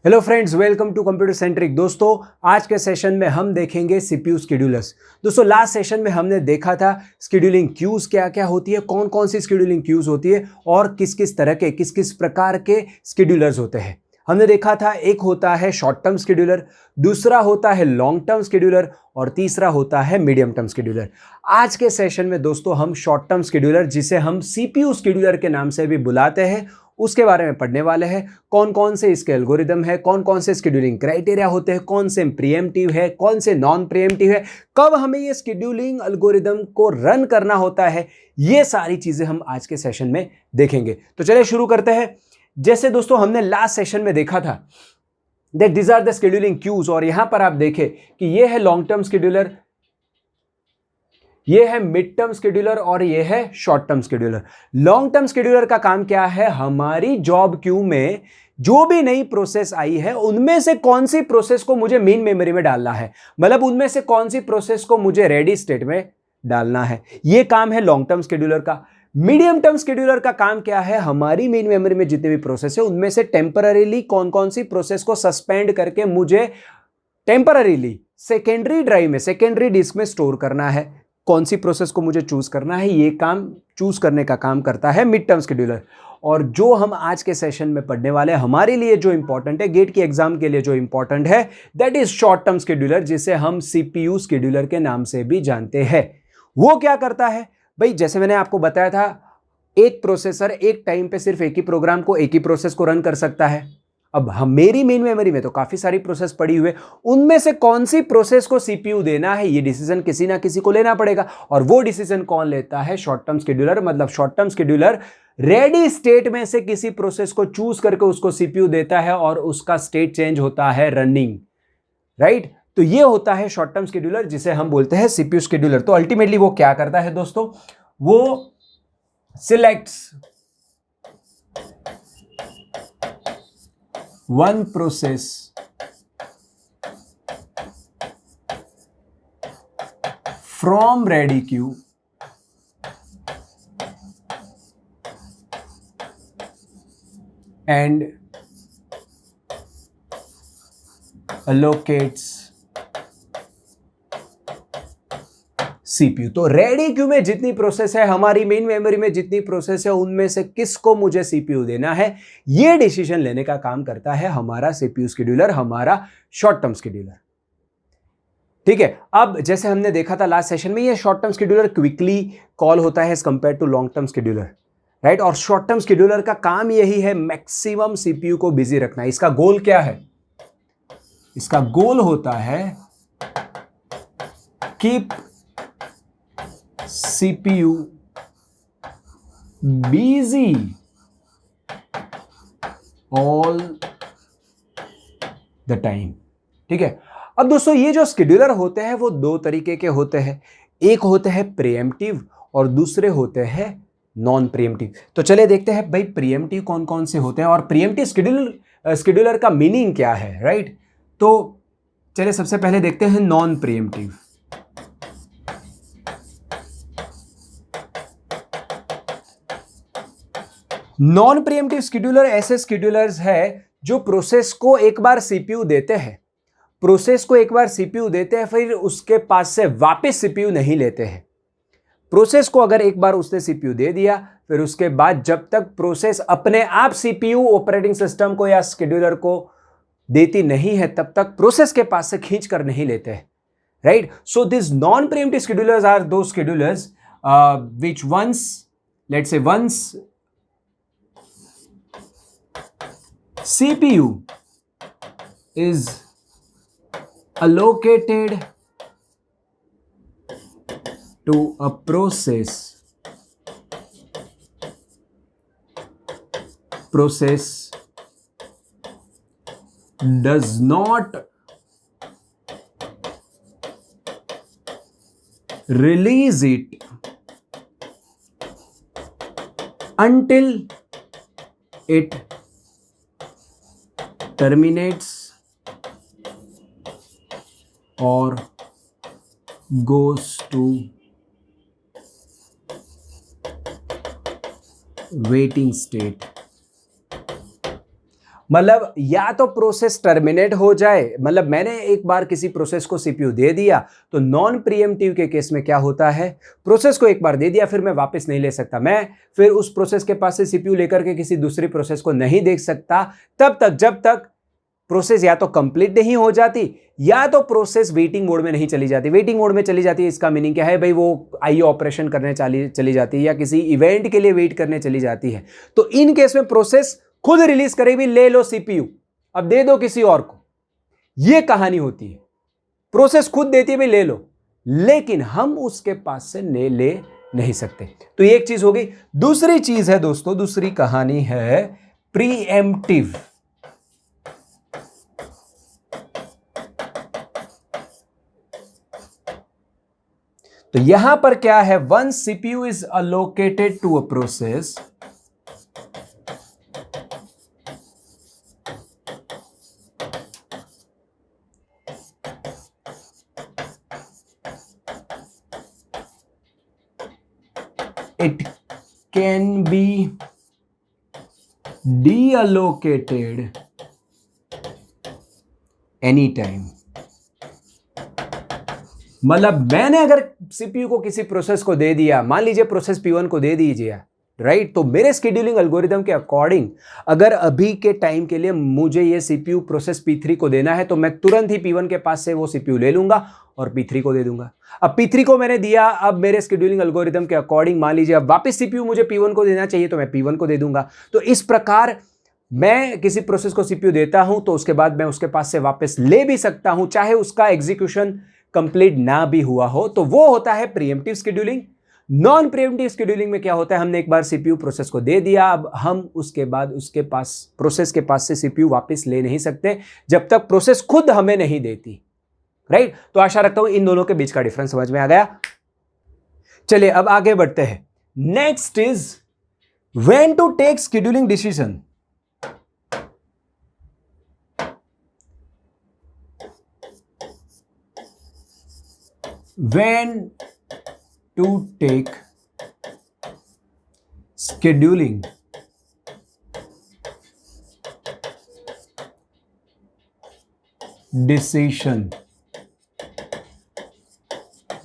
Hello friends, welcome to computer centric. दोस्तों, आज के सेशन में हम देखेंगे सीपीयू शेड्यूलर्स। दोस्तों, लास्ट सेशन में हमने देखा था शेड्यूलिंग क्यूज क्या क्या होती है, कौन कौन सी शेड्यूलिंग क्यूज होती है और किस किस तरह के किस किस प्रकार के शेड्यूलर्स होते हैं। हमने देखा था एक होता है शॉर्ट टर्म शेड्यूलर, दूसरा होता है लॉन्ग टर्म शेड्यूलर और तीसरा होता है मीडियम टर्म शेड्यूलर। आज के सेशन में दोस्तों हम शॉर्ट टर्म शेड्यूलर, जिसे हम सीपीयू शेड्यूलर के नाम से भी बुलाते हैं, उसके बारे में पढ़ने वाले हैं। कौन कौन से इसके एल्गोरिदम है, कौन कौन से शेड्यूलिंग क्राइटेरिया होते हैं, कौन से प्रीएम्प्टिव है, कौन से नॉन प्रीएम्प्टिव है, कब हमें ये शेड्यूलिंग एल्गोरिदम को रन करना होता है, ये सारी चीजें हम आज के सेशन में देखेंगे। तो चलिए शुरू करते हैं। जैसे दोस्तों हमने लास्ट सेशन में देखा था that these are the scheduling queues, और यहां पर आप देखें कि ये है लॉन्ग टर्म शेड्यूलर, ये है मिड टर्म शेड्यूलर और ये है short term scheduler. Long term scheduler का काम क्या है? हमारी जॉब क्यू में जो भी नई प्रोसेस आई है उनमें से कौन सी प्रोसेस को मुझे मेन मेमोरी में डालना है, मतलब उनमें से कौन सी प्रोसेस को मुझे रेडी स्टेट में डालना है, ये काम है लॉन्ग टर्म शेड्यूलर का। मीडियम टर्म शेड्यूलर का काम क्या है? हमारी मेन मेमोरी में जितने भी प्रोसेस है उनमें से टेम्पररीली कौन कौन सी प्रोसेस को सस्पेंड करके मुझे टेम्पररीली सेकेंडरी ड्राइव में, सेकेंडरी डिस्क में स्टोर करना है, कौन सी प्रोसेस को मुझे चूज करना है, ये काम चूज करने का काम करता है मिड टर्म शेड्यूलर। और जो हम आज के सेशन में पढ़ने वाले हैं, हमारे लिए जो इंपॉर्टेंट है, गेट की एग्जाम के लिए जो इंपॉर्टेंट है, that is short term scheduler, जिसे हम सीपीयू शेड्यूलर के नाम से भी जानते हैं। वो क्या करता है भाई? जैसे मैंने आपको बताया था, एक प्रोसेसर एक टाइम पे सिर्फ एक ही प्रोग्राम को, एक ही प्रोसेस को रन कर सकता है। अब हम मेरी मेन मेमोरी में तो काफी सारी प्रोसेस पड़ी हुई है, उनमें से कौन सी प्रोसेस को सीपीयू देना है, ये डिसीजन किसी ना किसी को लेना पड़ेगा। और वो डिसीजन कौन लेता है? Short term scheduler. मतलब short term scheduler ready state में से किसी प्रोसेस को चूज करके उसको सीपीयू देता है और उसका स्टेट चेंज होता है रनिंग, राइट? तो ये होता है शॉर्ट टर्म शेड्यूलर, जिसे हम बोलते हैं सीपीयू शेड्यूलर। तो अल्टीमेटली वो क्या करता है दोस्तों? वो selects one process from ready queue and allocates CPU. तो रेडी क्यू में जितनी प्रोसेस है, हमारी मेन मेमोरी में जितनी प्रोसेस है, उनमें से किसको मुझे सीपीयू देना है, ये डिसीजन लेने का काम करता है हमारा सीपीयू शेड्यूलर, हमारा शॉर्ट टर्म शेड्यूलर। ठीक है। अब जैसे हमने देखा था लास्ट सेशन में, ये short term scheduler quickly call होता है as compare to long term scheduler, right? और शॉर्ट टर्म शेड्यूलर का काम यही है, मैक्सिमम सीपीयू को बिजी रखना। इसका गोल क्या है? इसका गोल होता है keep CPU busy all the time। ठीक है। अब दोस्तों, ये जो शेड्यूलर होते हैं वो दो तरीके के होते हैं, एक होते हैं प्रीएम्प्टिव और दूसरे होते हैं नॉन प्रीएम्प्टिव। तो चलिए देखते हैं भाई प्रीएम्प्टिव कौन कौन से होते हैं और प्रीएम्प्टिव शेड्यूलर का मीनिंग क्या है, राइट? तो चलिए सबसे पहले देखते हैं non pre-emptive. Non pre-emptive scheduler ऐसे शेड्यूलर्स है जो प्रोसेस को एक बार सीपीयू देते हैं, प्रोसेस को एक बार सीपीयू देते हैं, फिर उसके पास से वापस सीपीयू नहीं लेते हैं। प्रोसेस को अगर एक बार उसने सीपीयू दे दिया, फिर उसके बाद जब तक प्रोसेस अपने आप सीपीयू ऑपरेटिंग सिस्टम को या शेड्यूलर को देती नहीं है, तब तक प्रोसेस के पास से खींच कर नहीं लेते हैं, right? So this non preemptive schedulers are those schedulers which once, let's say once CPU is allocated to a process does not release it until it terminates or goes to waiting state। मतलब या तो process terminate हो जाए, मतलब मैंने एक बार किसी process को सीपीयू दे दिया, तो नॉन प्रीएम्प्टिव के केस में क्या होता है, प्रोसेस को एक बार दे दिया फिर मैं वापस नहीं ले सकता, मैं फिर उस प्रोसेस के पास से सीपीयू लेकर के किसी दूसरी प्रोसेस को नहीं देख सकता तब तक जब तक प्रोसेस या तो कंप्लीट नहीं हो जाती या तो प्रोसेस वेटिंग मोड में नहीं चली जाती। वेटिंग मोड में चली जाती है इसका मीनिंग क्या है भाई, वो आईओ ऑपरेशन करने चली जाती है या किसी इवेंट के लिए वेट करने चली जाती है। तो इन केस में प्रोसेस खुद रिलीज करेगी, ले लो सीपीयू अब दे दो किसी और को, यह कहानी होती है। प्रोसेस खुद देती है भाई ले लो, लेकिन हम उसके पास से ले नहीं सकते। तो एक चीज हो गई। दूसरी चीज है दोस्तों, दूसरी कहानी है प्रीएम्प्टिव। तो यहां पर क्या है, one CPU is allocated to a process it can be deallocated anytime। मतलब मैंने अगर सीपीयू को किसी प्रोसेस को दे दिया, मान लीजिए प्रोसेस P1 को दे दीजिए, राइट, तो मेरे शेड्यूलिंग एल्गोरिदम के अकॉर्डिंग अगर अभी के टाइम के लिए मुझे ये सीपीयू प्रोसेस P3 को देना है तो मैं तुरंत ही P1 के पास से वो सीपीयू ले लूंगा और P3 को दे दूंगा। अब P3 को मैंने दिया, अब मेरे शेड्यूलिंग एल्गोरिदम के अकॉर्डिंग मान लीजिए अब वापस सीपीयू मुझे P1 को देना चाहिए तो मैं P1 को दे दूंगा। तो इस प्रकार मैं किसी प्रोसेस को सीपीयू देता हूं तो उसके बाद मैं उसके पास से वापस ले भी सकता हूं, चाहे उसका एग्जीक्यूशन कंप्लीट ना भी हुआ हो। तो वो होता है pre-emptive scheduling. Non preemptive scheduling में क्या होता है, हमने एक बार सीपीयू प्रोसेस को दे दिया, अब हम उसके बाद उसके पास प्रोसेस के पास से सीपीयू वापस ले नहीं सकते जब तक प्रोसेस खुद हमें नहीं देती, राइट। तो आशा रखता हूं इन दोनों के बीच का डिफरेंस समझ में आ गया। चलिए अब आगे बढ़ते हैं। Next is when to take scheduling decision. When to take scheduling decision।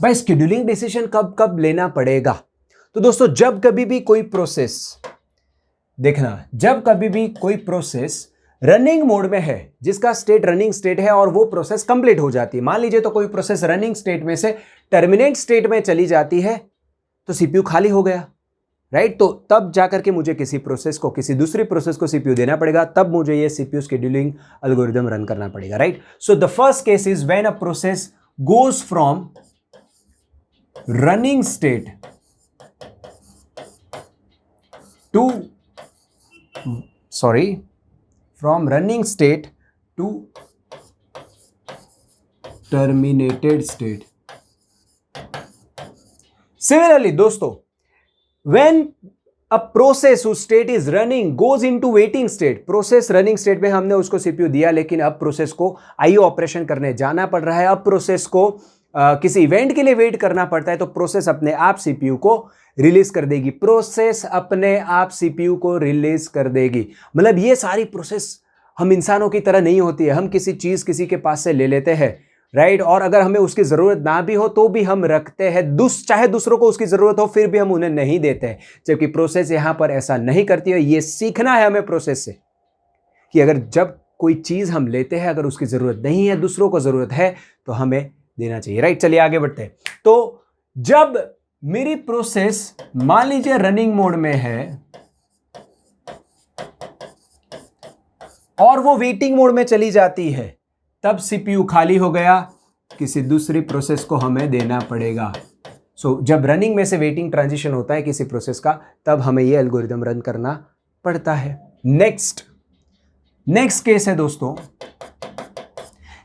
भाई शेड्यूलिंग डिसीजन कब कब लेना पड़ेगा, तो दोस्तों जब कभी भी कोई प्रोसेस, देखना, जब कभी भी कोई प्रोसेस रनिंग मोड में है, जिसका स्टेट रनिंग स्टेट है और वो प्रोसेस कंप्लीट हो जाती है, मान लीजिए तो कोई प्रोसेस रनिंग स्टेट में से टर्मिनेट स्टेट में चली जाती है तो सीपीयू खाली हो गया, राइट। तो तब जाकर के मुझे किसी प्रोसेस को, किसी दूसरी प्रोसेस को सीपीयू देना पड़ेगा, तब मुझे ये सीपीयू शेड्यूलिंग एल्गोरिदम रन करना पड़ेगा, right. So the first case is when a process goes from running state to from running state to terminated state। Similarly दोस्तों, when a process whose state is running goes into waiting state, process running state में हमने उसको CPU दिया, लेकिन अब process को IO operation करने जाना पड़ रहा है, अब प्रोसेस को किसी इवेंट के लिए वेट करना पड़ता है, तो प्रोसेस अपने आप सीपीयू को रिलीज कर देगी। प्रोसेस अपने आप सीपीयू को रिलीज कर देगी। मतलब ये सारी प्रोसेस हम इंसानों की तरह नहीं होती है, हम किसी चीज किसी के पास से ले लेते हैं, राइट, और अगर हमें उसकी जरूरत ना भी हो तो भी हम रखते हैं, चाहे दूसरों को उसकी जरूरत हो फिर भी हम उन्हें नहीं देते हैं, जबकि प्रोसेस यहां पर ऐसा नहीं करती है। ये सीखना है हमें प्रोसेस से कि अगर जब कोई चीज हम लेते हैं, अगर उसकी जरूरत नहीं है, दूसरों को जरूरत है, तो हमें देना चाहिए, राइट। चलिए आगे बढ़ते हैं। तो जब मेरी प्रोसेस मान लीजिए रनिंग मोड में है और वो वेटिंग मोड में चली जाती है, तब सीपीयू खाली हो गया, किसी दूसरी प्रोसेस को हमें देना पड़ेगा। सो जब रनिंग में से वेटिंग ट्रांजिशन होता है किसी प्रोसेस का, तब हमें यह एल्गोरिदम रन करना पड़ता है। नेक्स्ट केस है दोस्तों,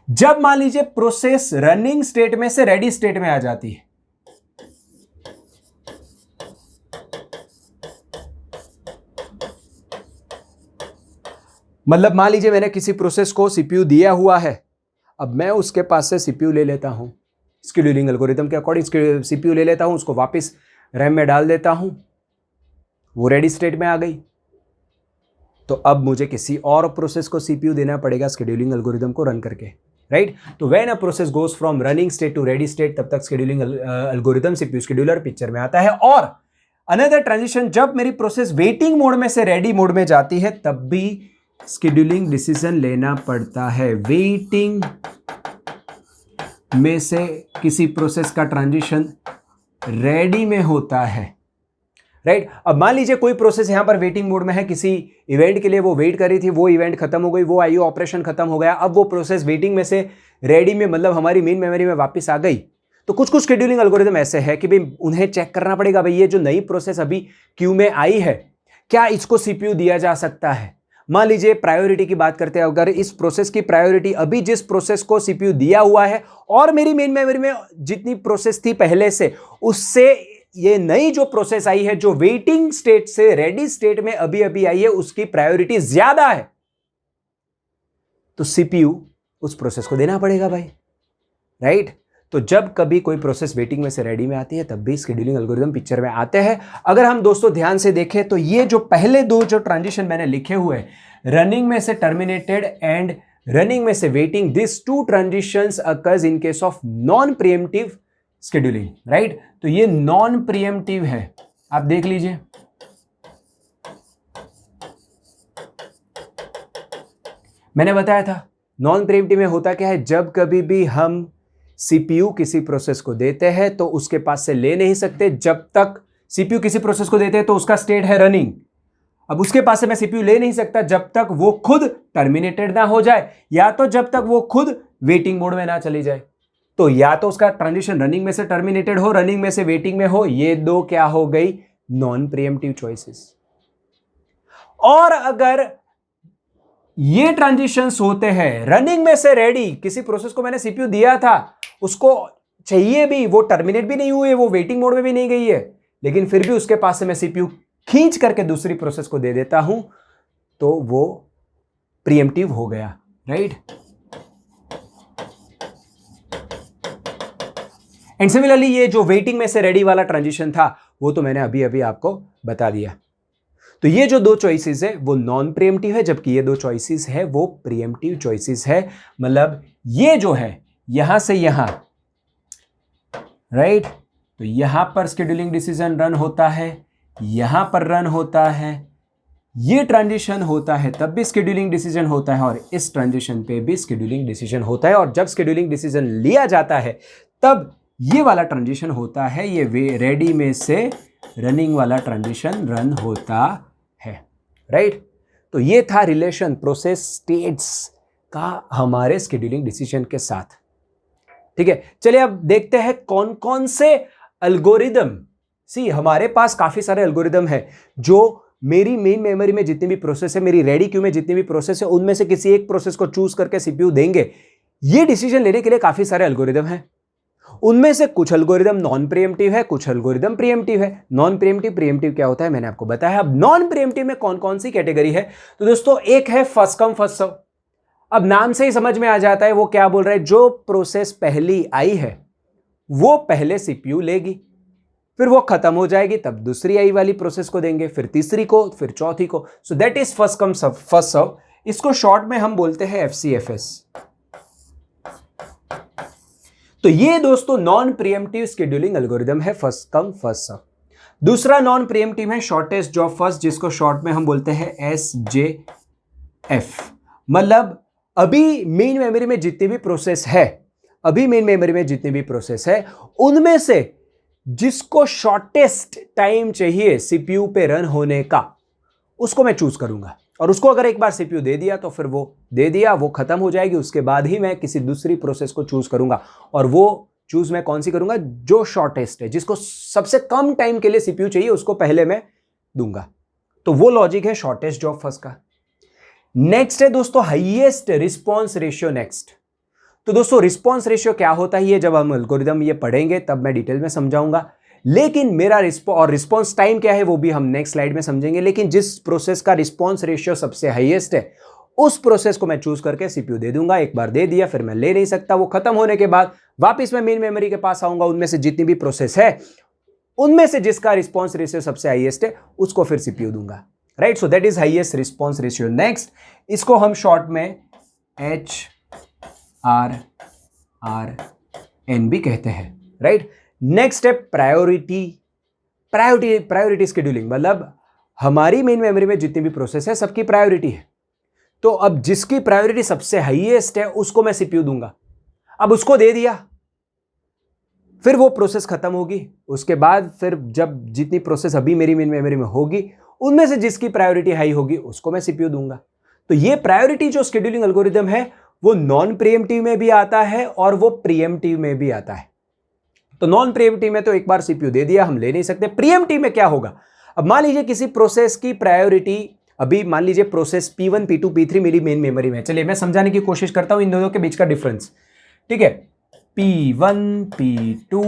जब मान लीजिए प्रोसेस रनिंग स्टेट में से रेडी स्टेट में आ जाती है, मतलब मान लीजिए मैंने किसी प्रोसेस को सीपीयू दिया हुआ है, अब मैं उसके पास से सीपीयू ले लेता हूं, शेड्यूलिंग एल्गोरिदम के अकॉर्डिंग सीपीयू ले लेता हूं, उसको वापस रैम में डाल देता हूं, वो रेडी स्टेट में आ गई। तो अब मुझे किसी और प्रोसेस को सीपीयू देना पड़ेगा शेड्यूलिंग एल्गोरिदम को रन करके, राइट। तो when a process goes from running state to ready state, तब तक scheduling algorithm CPU scheduler picture में आता है। और अनदर ट्रांजिशन, जब मेरी प्रोसेस वेटिंग मोड में से रेडी मोड में जाती है तब भी शेड्यूलिंग डिसीजन लेना पड़ता है। वेटिंग में से किसी प्रोसेस का ट्रांजिशन रेडी में होता है, राइट। अब मान लीजिए कोई प्रोसेस यहां पर वेटिंग मोड में है, किसी इवेंट के लिए वो वेट कर रही थी, वो इवेंट खत्म हो गई, वो आईओ ऑपरेशन खत्म हो गया, अब वो प्रोसेस वेटिंग में से रेडी में, मतलब हमारी मेन मेमोरी में वापस आ गई। तो कुछ कुछ शेड्यूलिंग एल्गोरिदम ऐसे है कि भाई उन्हें चेक करना पड़ेगा, भाई ये जो नई प्रोसेस अभी क्यू में आई है, क्या इसको सीपीयू दिया जा सकता है। मान लीजिए प्रायोरिटी की बात करते हैं, अगर इस प्रोसेस की प्रायोरिटी अभी जिस प्रोसेस को सीपीयू दिया हुआ है और मेरी मेन मेमोरी में जितनी प्रोसेस थी पहले से, उससे ये नई जो प्रोसेस आई है जो वेटिंग स्टेट से रेडी स्टेट में अभी अभी आई है, उसकी प्रायोरिटी ज्यादा है, तो सीपीयू उस प्रोसेस को देना पड़ेगा भाई, राइट। तो जब कभी कोई प्रोसेस वेटिंग में से रेडी में आती है तब भी शेड्यूलिंग एल्गोरिदम पिक्चर में आते हैं। अगर हम दोस्तों ध्यान से देखें तो ये जो पहले दो जो ट्रांजिशन मैंने लिखे हुए, रनिंग में से टर्मिनेटेड एंड रनिंग में से waiting, this two transitions occurs in case of non preemptive scheduling, right. तो ये नॉन प्रीएम्प्टिव है, आप देख लीजिए। मैंने बताया था नॉन प्रीएम्प्टिव में होता क्या है, जब कभी भी हम सीपीयू किसी प्रोसेस को देते हैं तो उसके पास से ले नहीं सकते जब तक सीपीयू किसी प्रोसेस को देते हैं तो उसका स्टेट है रनिंग। अब उसके पास से मैं सीपीयू ले नहीं सकता जब तक वो खुद टर्मिनेटेड ना हो जाए, या तो जब तक वो खुद वेटिंग मोड में ना चली जाए। तो या तो उसका ट्रांजिशन रनिंग में से टर्मिनेटेड हो, रनिंग में से वेटिंग में हो, ये दो क्या हो गई, नॉन प्रीएम्प्टिव चॉइसेस। और अगर ये ट्रांजिशंस होते हैं रनिंग में से रेडी, किसी प्रोसेस को मैंने सीपीयू दिया था, उसको चाहिए भी, वो टर्मिनेट भी नहीं हुई, वो वेटिंग मोड में भी नहीं गई है, लेकिन फिर भी उसके पास से मैं सीपीयू खींच करके दूसरी प्रोसेस को दे देता हूं, तो वो प्रीएम्प्टिव हो गया, राइट। एंड सिमिलरली ये जो वेटिंग में से रेडी वाला ट्रांजिशन था वो तो मैंने अभी अभी आपको बता दिया। तो ये जो दो चॉइसेस है वो नॉन प्रीएम्प्टिव है, जबकि ये दो चॉइसेस है वो प्रीएम्प्टिव चॉइसेस है। मतलब ये जो है यहां से यहां, राइट, तो यहां पर शेड्यूलिंग डिसीजन रन होता है, यहां पर रन होता है, ये ट्रांजिशन होता है तब भी शेड्यूलिंग डिसीजन होता है, और इस ट्रांजिशन पे भी शेड्यूलिंग डिसीजन होता है। और जब शेड्यूलिंग डिसीजन लिया जाता है तब ये वाला ट्रांजिशन होता है, ये रेडी में से रनिंग वाला ट्रांजिशन रन होता है, राइट। तो ये था रिलेशन प्रोसेस स्टेट्स का हमारे शेड्यूलिंग डिसीजन के साथ, ठीक है। चलिए अब देखते हैं कौन कौन से एल्गोरिदम, सी हमारे पास काफी सारे एल्गोरिदम है जो मेरी मेन मेमोरी में जितनी भी प्रोसेस है, मेरी रेडी क्यू में जितनी भी प्रोसेस है, उनमें से किसी एक प्रोसेस को चूज करके सीपीयू देंगे। ये डिसीजन लेने के लिए काफी सारे एल्गोरिदम है, उनमें से कुछ एल्गोरिदम नॉन प्रीएम्प्टिव है, कुछ एल्गोरिदम प्रीएम्प्टिव है। नॉन प्रीएम्प्टिव प्रीएम्प्टिव क्या होता है मैंने आपको बताया। अब नॉन प्रीएम्प्टिव में कौन कौन सी कैटेगरी है, तो दोस्तों एक है फर्स्ट कम फर्स्ट सर्व। अब नाम से ही समझ में आ जाता है वो क्या बोल रहा है, जो प्रोसेस पहली आई है वो पहले सीपीयू लेगी, फिर वो खत्म हो जाएगी तब दूसरी आई वाली प्रोसेस को देंगे, फिर तीसरी को, फिर चौथी को। So that is first come first serve. इसको शॉर्ट में हम बोलते हैं FCFS। तो ये दोस्तों नॉन प्रीएम्प्टिव शेड्यूलिंग एल्गोरिदम है, फर्स्ट कम फर्स्ट सर्व। दूसरा नॉन प्रीएम्प्टिव है शॉर्टेस्ट जॉब फर्स्ट, जिसको शॉर्ट में हम बोलते हैं SJF। मतलब अभी मेन मेमोरी में जितनी भी प्रोसेस है, अभी मेन मेमोरी में जितनी भी प्रोसेस है, उनमें से जिसको शॉर्टेस्ट टाइम चाहिए सीपीयू पे रन होने का, उसको मैं चूज करूंगा। और उसको अगर एक बार सीपीयू दे दिया तो फिर वो दे दिया, वो खत्म हो जाएगी। उसके बाद ही मैं किसी दूसरी प्रोसेस को चूज करूंगा, और वो चूज मैं कौन सी करूंगा, जो शॉर्टेस्ट है, जिसको सबसे कम टाइम के लिए सीपीयू चाहिए, उसको पहले मैं दूंगा। तो वो लॉजिक है शॉर्टेस्ट जॉब फर्स्ट का। नेक्स्ट है दोस्तों हाईएस्ट रिस्पॉन्स रेशियो नेक्स्ट। तो दोस्तों रिस्पॉन्स रेशियो क्या होता है, ये जब हम एल्गोरिदम ये पढ़ेंगे तब मैं डिटेल में समझाऊंगा। लेकिन मेरा रिस्पॉन्स टाइम क्या है वो भी हम नेक्स्ट स्लाइड में समझेंगे। लेकिन जिस प्रोसेस का रिस्पॉन्स रेशियो सबसे हाईएस्ट है, उस प्रोसेस को मैं चूज करके सीपीयू दे दूंगा। एक बार दे दिया फिर मैं ले नहीं सकता, वो खत्म होने के बाद वापिस मैं मेन मेमोरी के पास आऊंगा, उनमें से जितनी भी प्रोसेस है उनमें से जिसका रिस्पॉन्स रेशियो सबसे हाईएस्ट है उसको फिर सीपीयू दूंगा। Right. So that is highest response ratio. Next, इसको हम शॉर्ट में HRRN भी कहते हैं, राइट। नेक्स्ट है प्रायोरिटी शेड्यूलिंग, मतलब हमारी मेन मेमोरी में जितनी भी प्रोसेस है सबकी प्रायोरिटी है। तो अब जिसकी प्रायोरिटी सबसे हाईएस्ट है उसको मैं सीपीयू दूंगा। अब उसको दे दिया, फिर वो प्रोसेस खत्म होगी, उसके बाद फिर जब जितनी प्रोसेस अभी मेरी मेन मेमोरी में होगी उनमें से जिसकी प्रायोरिटी हाई होगी उसको मैं सीपीयू दूंगा। तो ये प्रायोरिटी जो शेड्यूलिंग एल्गोरिदम है वो नॉन प्रीएम्प्टिव में भी आता है और वो प्रीएम्प्टिव में भी आता है। तो नॉन प्रीएम्प्टिव में तो एक बार सीपीयू दे दिया, हम ले नहीं सकते। प्रीएम्प्टिव में क्या होगा, अब मान लीजिए किसी प्रोसेस की प्रायोरिटी, अभी मान लीजिए प्रोसेस P1 P2 P3 मेरी मेन मेमोरी में, चलिए मैं समझाने की कोशिश करता हूं इन दोनों के बीच का डिफरेंस, ठीक है। P1 P2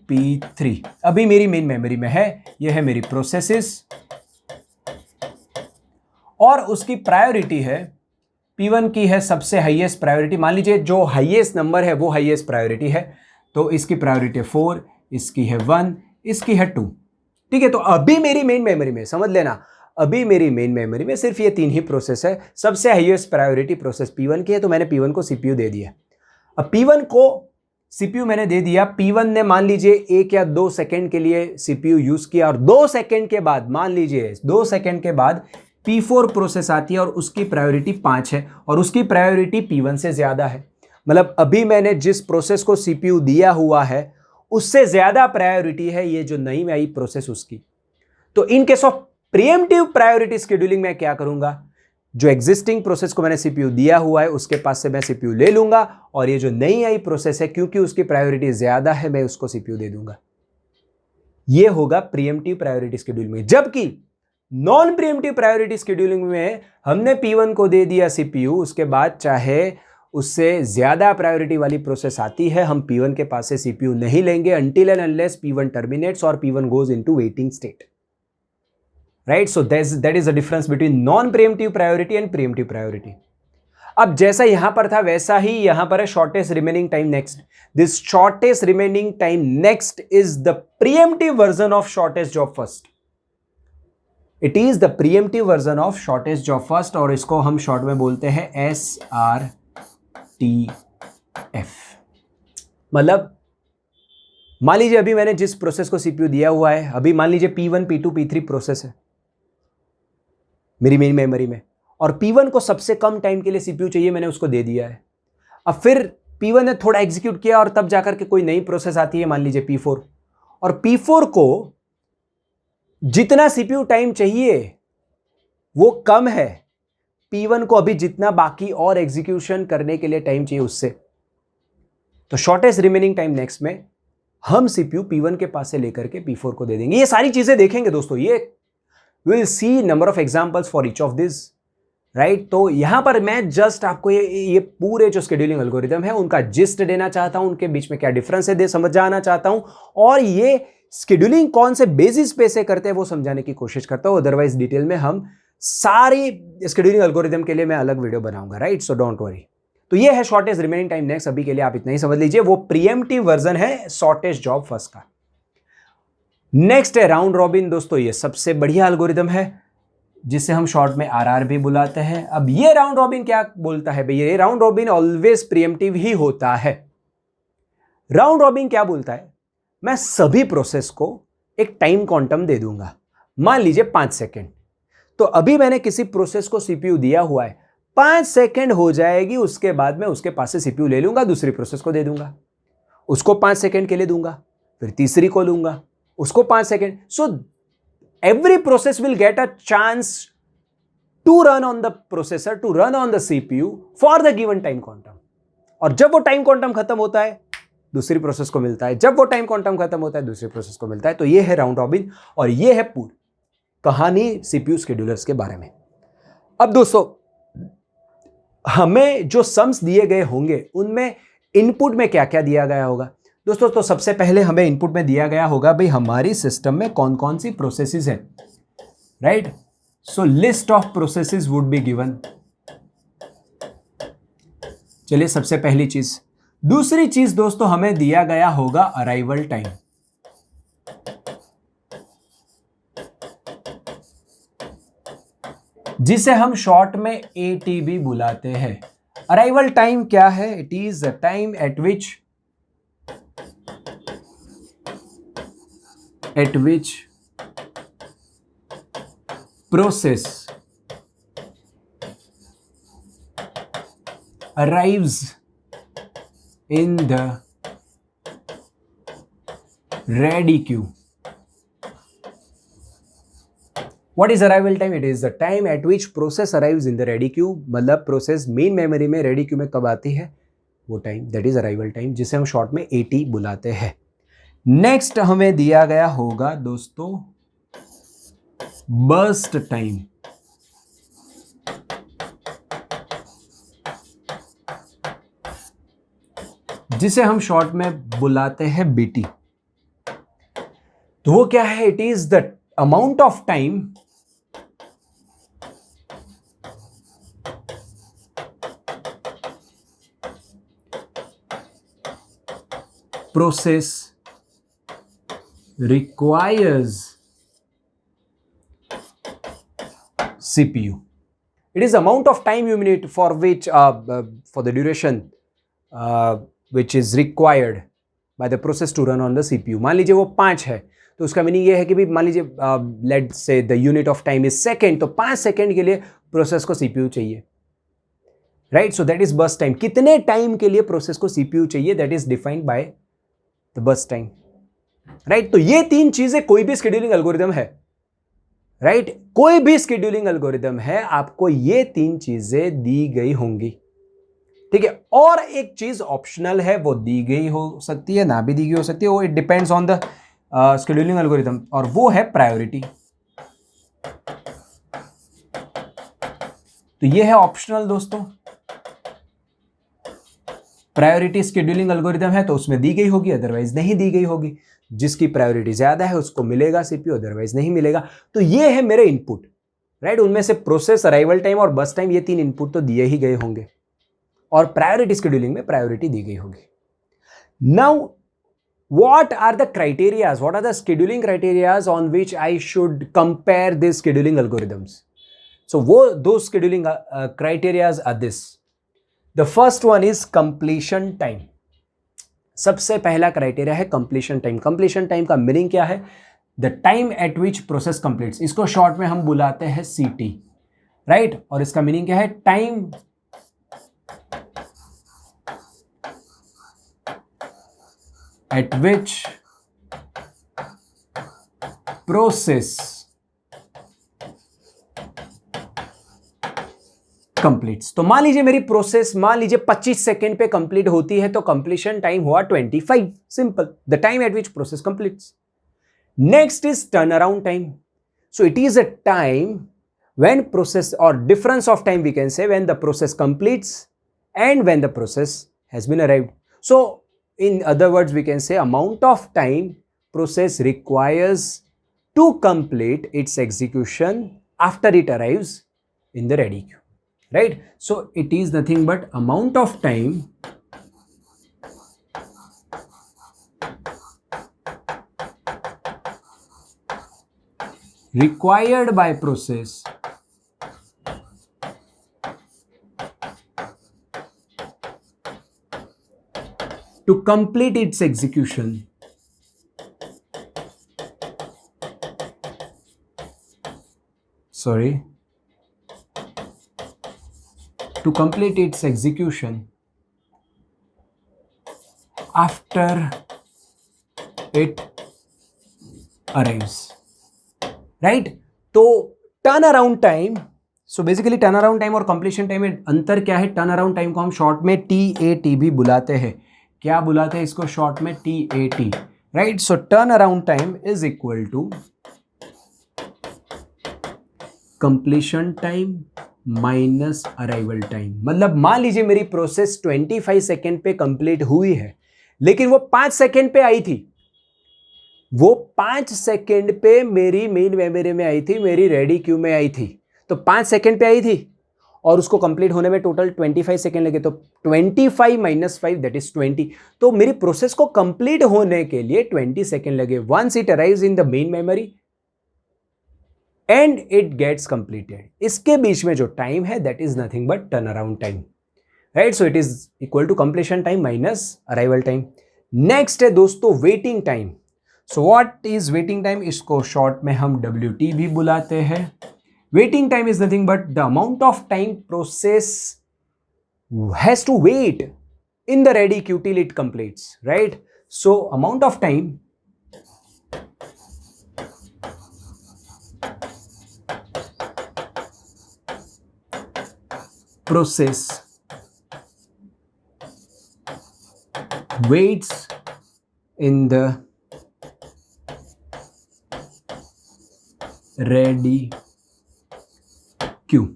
P3 अभी मेरी मेन मेमोरी में है, यह है मेरी प्रोसेसेस और उसकी प्रायोरिटी है P1 की है सबसे हाईएस्ट प्रायोरिटी, मान लीजिए जो हाईएस्ट नंबर है वो हाईएस्ट प्रायोरिटी है, तो इसकी प्रायोरिटी 4, इसकी है 1, इसकी है 2, ठीक है। तो अभी मेरी मेन मेमोरी में, समझ लेना, अभी मेरी मेन मेमोरी में सिर्फ ये 3 ही प्रोसेस है। सबसे हाईएस्ट प्रायोरिटी प्रोसेस P1 की है, तो मैंने P1 को सीपीयू दे दिया। अब P1 को सीपीयू मैंने दे दिया, P1 ने मान लीजिए 1 या 2 सेकंड के लिए सीपीयू यूज किया और 2 सेकंड के बाद, मान लीजिए 2 सेकंड के बाद P4 प्रोसेस आती है और उसकी प्रायोरिटी 5 है और उसकी प्रायोरिटी P1 से ज्यादा है। मतलब अभी मैंने जिस प्रोसेस को सीपीयू दिया हुआ है उससे ज्यादा प्रायोरिटी है ये जो नई में आई प्रोसेस उसकी। तो इन case of pre-emptive priority scheduling में क्या करूंगा, जो एग्जिस्टिंग प्रोसेस को मैंने सीपीयू दिया हुआ है उसके पास से मैं सीपीयू ले लूंगा और ये जो नई आई प्रोसेस है क्योंकि उसकी प्रायोरिटी ज्यादा है मैं उसको सीपीयू दे दूंगा। ये होगा प्रीएम्प्टिव प्रायोरिटी शेड्यूलिंग में। जबकि नॉन प्रीएम्प्टिव प्रायोरिटी शेड्यूलिंग में हमने P1 को दे दिया सीपीयू, उसके बाद चाहे उससे ज्यादा प्रायोरिटी वाली प्रोसेस आती है हम P1 के पास से सीपीयू नहीं लेंगे until and unless P1 terminates or P1 goes into waiting state, right? So that is the difference between non-preemptive priority and preemptive priority. अब जैसा यहां पर था वैसा ही यहां पर है shortest remaining time next. This shortest remaining time next is the preemptive version of shortest job first. It is the preemptive version of shortest job first और इसको हम शॉर्ट में बोलते हैं SRTF। मतलब मान लीजिए अभी मैंने जिस प्रोसेस को सीपीयू दिया हुआ है, अभी मान लीजिए P1 P2 P3 प्रोसेस है मेरी मेन मेमोरी में और P1 को सबसे कम टाइम के लिए सीपीयू चाहिए, मैंने उसको दे दिया है। अब फिर P1 ने थोड़ा एग्जीक्यूट किया और तब जाकर के कोई नई प्रोसेस आती है, मान लीजिए P4, और P4 को जितना सीपीयू टाइम चाहिए वो कम है, P1 को अभी जितना बाकी और एग्जीक्यूशन करने के लिए टाइम चाहिए उससे। तो शॉर्टेस्ट रिमेनिंग टाइम नेक्स्ट में हम सीपीयू P1 के पास से लेकर के P4 को दे देंगे। ये सारी चीजें देखेंगे दोस्तों, ये will see number of examples for each of this, right. तो यहां पर मैं जस्ट आपको ये पूरे जो शेड्यूलिंग एल्गोरिदम है उनका जिस्ट देना चाहता हूं, उनके बीच में क्या डिफरेंस है समझ जाना चाहता हूं और ये शेड्यूलिंग कौन से बेसिस पे से करते हैं वो समझाने की कोशिश करता हूं। अदरवाइज डिटेल में हम सारी शेड्यूलिंग एल्गोरिदम के लिए मैं अलग वीडियो बनाऊंगा, राइट। So don't worry. तो ये है शॉर्टेस्ट रिमेनिंग टाइम नेक्स्ट, अभी के लिए आप इतना ही समझ लीजिए, वो प्रीएम्प्टिव वर्जन है शॉर्टेस्ट जॉब फर्स्ट का। नेक्स्ट है राउंड रॉबिन। दोस्तों ये सबसे बढ़िया एल्गोरिदम है जिसे हम शॉर्ट में RR भी बुलाते हैं। अब ये राउंड रॉबिन क्या बोलता है भैया, ये राउंड रॉबिन ऑलवेज प्रीएम्प्टिव ही होता है। राउंड रॉबिन क्या बोलता है, मैं सभी प्रोसेस को एक टाइम क्वांटम दे दूंगा, मान लीजिए 5 सेकेंड। तो अभी मैंने किसी प्रोसेस को सीपीयू दिया हुआ है, 5 सेकेंड हो जाएगी, उसके बाद मैं उसके पास से सीपीयू ले लूंगा, दूसरी प्रोसेस को दे दूंगा, उसको 5 सेकेंड के लिए दूंगा, फिर तीसरी को लूंगा, उसको 5 second. So every process will get a chance to run on the processor, to run on the CPU for the given time quantum. और जब वो टाइम क्वांटम खत्म होता है दूसरी प्रोसेस को मिलता है, जब वो टाइम क्वांटम खत्म होता है दूसरी प्रोसेस को मिलता है। तो ये है राउंड रॉबिन और ये है पूरी कहानी सीपीयू शेड्यूलर्स के बारे में। अब दोस्तों हमें जो सम्स दिए गए होंगे उनमें इनपुट में क्या क्या दिया गया होगा दोस्तों। तो सबसे पहले हमें इनपुट में दिया गया होगा भाई हमारी सिस्टम में कौन कौन सी प्रोसेसेस हैं, right. So list of processes would be given. चलिए सबसे पहली चीज। दूसरी चीज दोस्तों हमें दिया गया होगा अराइवल टाइम। जिसे हम शॉर्ट में ATB बुलाते हैं। अराइवल टाइम क्या है? It is the time eight which process arrives in the ready queue. What is arrival time? It is the time at which process arrives in the ready queue. मतलब process main memory में ready queue में कब आती है, वो time, that is arrival time, जिसे हम short में AT बुलाते हैं। नेक्स्ट हमें दिया गया होगा दोस्तों बर्स्ट टाइम, जिसे हम शॉर्ट में बुलाते हैं BT। तो वो क्या है? It is the amount of time process requires CPU. It is amount of time you need for which for the duration which is required by the process to run on the CPU. मान लीजिए वो 5 है, तो उसका meaning ये है कि भी मान लीजिए let's say the unit of time is second, तो 5 सेकेंड के लिए प्रोसेस को CPU चाहिए, right? So that is burst time. कितने टाइम के लिए प्रोसेस को CPU चाहिए, that is defined by the burst time, right? तो ये 3 चीजें कोई भी शेड्यूलिंग एल्गोरिदम है, राइट? कोई भी शेड्यूलिंग एल्गोरिदम है, आपको ये 3 चीजें दी गई होंगी, ठीक है? और एक चीज ऑप्शनल है, वो दी गई हो सकती है, ना भी दी गई हो सकती है, वो it depends on the scheduling algorithm, और वो है प्रायोरिटी। तो ये है ऑप्शनल दोस्तों। प्रायोरिटी शेड्यूलिंग एल्गोरिदम है तो उसमें दी गई होगी, अदरवाइज नहीं दी गई होगी। जिसकी प्रायोरिटी ज्यादा है उसको मिलेगा CPU, अदरवाइज नहीं मिलेगा। तो ये है मेरे इनपुट, राइट? उनमें से प्रोसेस, अराइवल टाइम और बस टाइम, ये 3 इनपुट तो दिए ही गए होंगे, और प्रायोरिटी शेड्यूलिंग में प्रायोरिटी दी गई होगी। Now what are the criterias, what are the scheduling criterias on which I should compare these scheduling algorithms? So those scheduling criterias are this. The first one is completion time. सबसे पहला criteria है completion time. Completion time का meaning क्या है? The time eight which process completes, इसको short में हम बुलाते हैं CT, राइट? और इसका मीनिंग क्या है? Time at which process completes। तो मान लीजिए मेरी प्रोसेस मान लीजिए 25 सेकेंड पे कंप्लीट होती है, तो कंप्लीशन टाइम हुआ 25, simple, the time eight which process completes. Next is turn around time. So it is a time when process, or difference of time we can say, when the process completes and when the process has been arrived. So in other words we can say amount of time process requires to complete its execution after it arrives in the ready queue, right? So it is nothing but amount of time required by process to complete its execution to complete its execution after it arrives, right? तो turn around time, so basically turn around time और completion time में अंतर क्या है? Turn around time को हम short में TATB बुलाते हैं। क्या बुलाते हैं इसको? शॉर्ट में TAT, right? So turn around time is equal to completion time minus arrival time. मतलब मान लीजिए मेरी प्रोसेस 25 सेकेंड पे कंप्लीट हुई है, लेकिन वो 5 सेकेंड पे आई थी, वो 5 सेकेंड पे मेरी मेन मेमोरी में आई थी, मेरी रेडी क्यू में आई थी, तो 5 सेकेंड पे आई थी, और उसको कंप्लीट होने में टोटल 25 सेकेंड लगे, तो 25 माइनस 5 दैट इज 20। तो मेरी प्रोसेस को कंप्लीट होने के लिए 20 सेकेंड लगे। Once it arrives in the main memory and it gets completed. इसके बीच में जो टाइम है that is nothing but turn around time, right. So it is equal to completion time minus arrival time. Next है दोस्तों waiting time. So what is waiting time? इसको short में हम WT भी बुलाते हैं। Waiting time is nothing but the amount of time process has to wait in the ready queue till it completes, right? So amount of time process waits in the ready queue,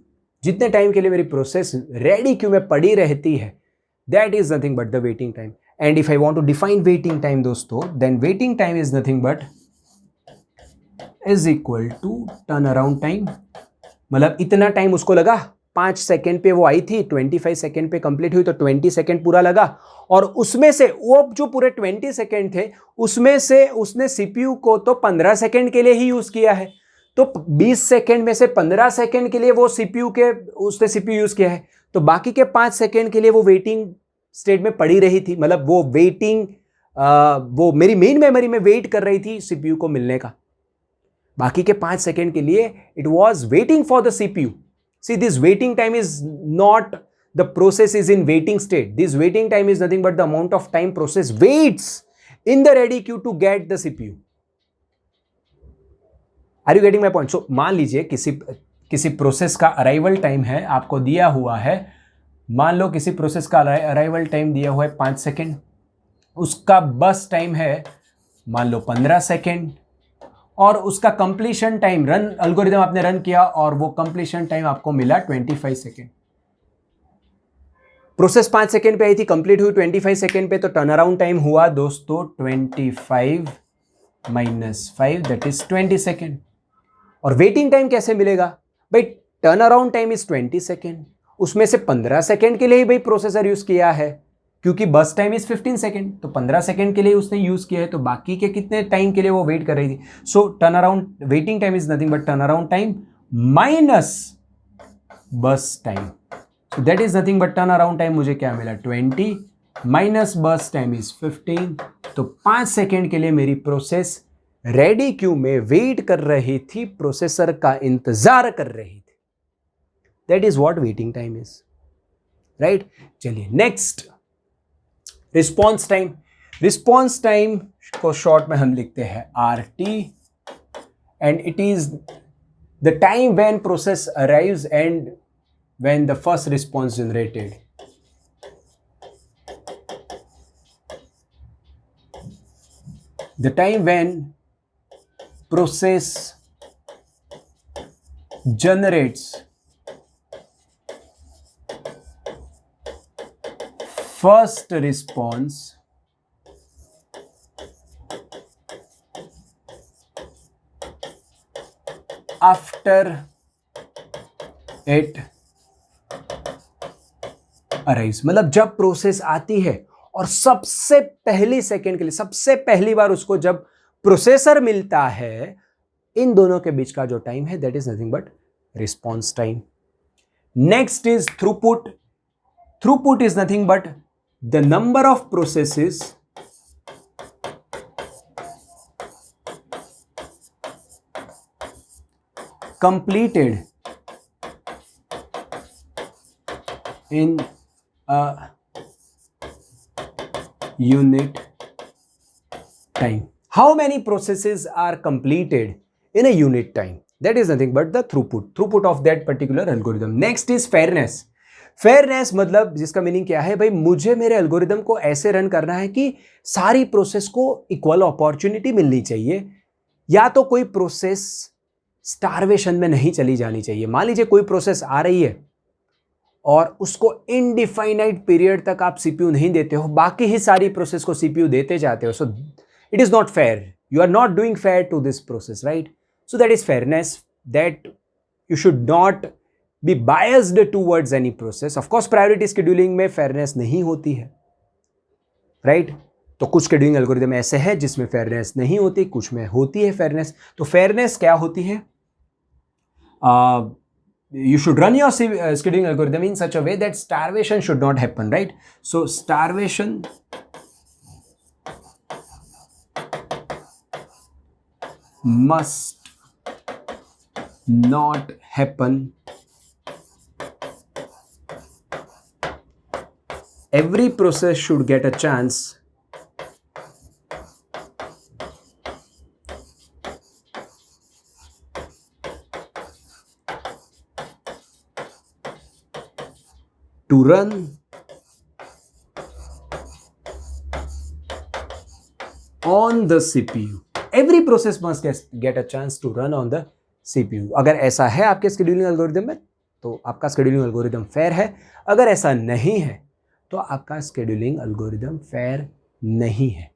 जितने time के लिए मेरी process ready queue में पड़ी रहती है, that is nothing but the waiting time. And if I want to define waiting time दोस्तों, then waiting time is nothing but is equal to turnaround time। मतलब इतना टाइम उसको लगा, 5 सेकेंड पे वो आई थी, 25 सेकेंड पे कंप्लीट हुई, तो 20 सेकेंड पूरा लगा। और उसमें से वो जो पूरे 20 सेकेंड थे उसमें से उसने सीपीयू को तो 15 सेकेंड के लिए ही यूज किया है, तो 20 सेकेंड में से 15 सेकेंड के लिए वो सीपीयू के उसने सीपीयू यूज किया है, तो बाकी के 5 सेकेंड के लिए वो वेटिंग स्टेट में पड़ी रही थी। मतलब वो वेटिंग वो मेरी मेन मेमोरी में वेट कर रही थी सीपीयू को मिलने का। बाकी के 5 सेकेंड के लिए it was waiting for the CPU. See this waiting time is not the process is in waiting state, this waiting time is nothing but the amount of time process waits in the ready queue to get the CPU. Are you getting my point? So मान लीजिए किसी process का arrival time है, आपको दिया हुआ है, मान लो किसी प्रोसेस का अराइवल टाइम दिया हुआ है 5 सेकेंड, उसका बस टाइम है मान लो 15 सेकेंड, और उसका कंप्लीशन टाइम रन एल्गोरिदम आपने रन किया और वो कंप्लीशन टाइम आपको मिला 25 सेकेंड। प्रोसेस 5 सेकेंड पे आई थी, कंप्लीट हुई 25 सेकेंड पे, तो टर्न अराउंड टाइम हुआ दोस्तों 25 माइनस 5 दैट इज 20 सेकेंड। और वेटिंग टाइम कैसे मिलेगा भाई? Turn around time is 20 second, उसमें से 15 सेकेंड के लिए ही भाई प्रोसेसर यूज किया है, क्योंकि बस टाइम इज 15 सेकेंड, तो 15 सेकेंड के लिए उसने यूज किया है, तो बाकी के कितने टाइम के लिए वो वेट कर रही थी? So turn around waiting time is nothing but turn around time minus burst time. So that is nothing but turn around time मुझे क्या मिला? 20 माइनस बस टाइम इज 15, तो 5 सेकेंड के लिए मेरी प्रोसेस रेडी क्यू में वेट कर रही थी, प्रोसेसर का इंतजार कर रही थी। That is what waiting time is, right. चलिए next, response time. Response time को शॉर्ट में हम लिखते हैं RT, and it is the time when process arrives and when the first response generated. The time when process generates first response after it arrives। मतलब जब process आती है और सबसे पहली सेकेंड के लिए, सबसे पहली बार उसको जब प्रोसेसर मिलता है, इन दोनों के बीच का जो टाइम है that is nothing but response time. Next is throughput. Throughput is nothing but the number of processes completed in a unit time. How many processes are completed in a unit time? That is nothing but the throughput of that particular algorithm. Next is fairness. Fairness मतलब जिसका meaning क्या है भाई, मुझे मेरे algorithm को ऐसे run करना है कि सारी प्रोसेस को इक्वल अपॉर्चुनिटी मिलनी चाहिए, या तो कोई प्रोसेस स्टारवेशन में नहीं चली जानी चाहिए। मान लीजिए कोई प्रोसेस आ रही है और उसको इनडिफाइनाइट पीरियड तक आप सीपीयू नहीं देते हो, बाकी ही सारी प्रोसेस को सीपीयू देते जाते हो, सो it is not fair. You are not doing fair to this process, right? So that is fairness, that you should not be biased towards any process. Of course priority scheduling में fairness नहीं होती है, right? तो कुछ scheduling algorithm ऐसे है जिसमें fairness नहीं होती, कुछ में होती है fairness। तो fairness क्या होती है? you should run your scheduling algorithm in such a way that starvation should not happen, right? So starvation must not happen. Every process should get a chance to run on the CPU. Every process must get a chance to run on the CPU. अगर ऐसा है आपके scheduling algorithm में तो आपका scheduling algorithm fair है. अगर ऐसा नहीं है तो आपका scheduling algorithm fair नहीं है.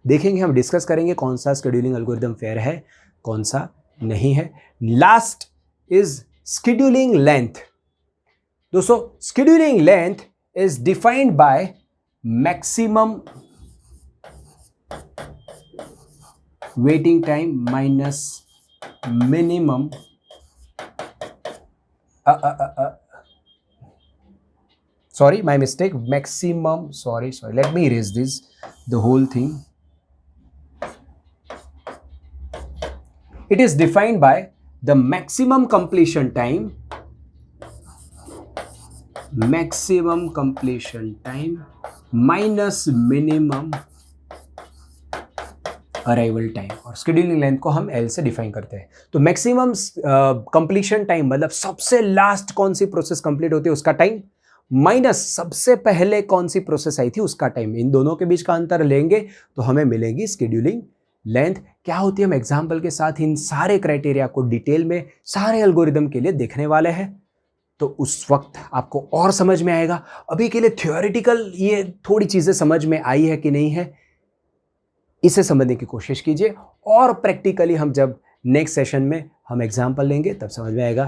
देखेंगे, हम डिस्कस करेंगे कौन सा scheduling algorithm fair है, कौन सा नहीं है. Last is scheduling length. दोस्तों, scheduling length is defined by maximum waiting time minus minimum sorry, my mistake. Maximum, sorry, let me erase this, the whole thing. It is defined by the maximum completion time minus minimum arrival time. और scheduling length को हम L से define करते हैं. तो maximum completion time मतलब सबसे last कौन सी प्रोसेस कंप्लीट होती है उसका टाइम, माइनस सबसे पहले कौन सी प्रोसेस आई थी उसका टाइम. इन दोनों के बीच का अंतर लेंगे तो हमें मिलेगी स्केड्यूलिंग लेंथ. क्या होती है, हम एग्जाम्पल के साथ इन सारे क्राइटेरिया को डिटेल में सारे एल्गोरिदम के लिए देखने वाले हैं. तो उस वक्त आपको और समझ में आएगा. अभी के लिए थियोरेटिकल ये थोड़ी चीजें समझ में आई है कि नहीं है, इसे समझने की कोशिश कीजिए. और प्रैक्टिकली हम जब नेक्स्ट सेशन में हम एग्जाम्पल लेंगे तब समझ में आएगा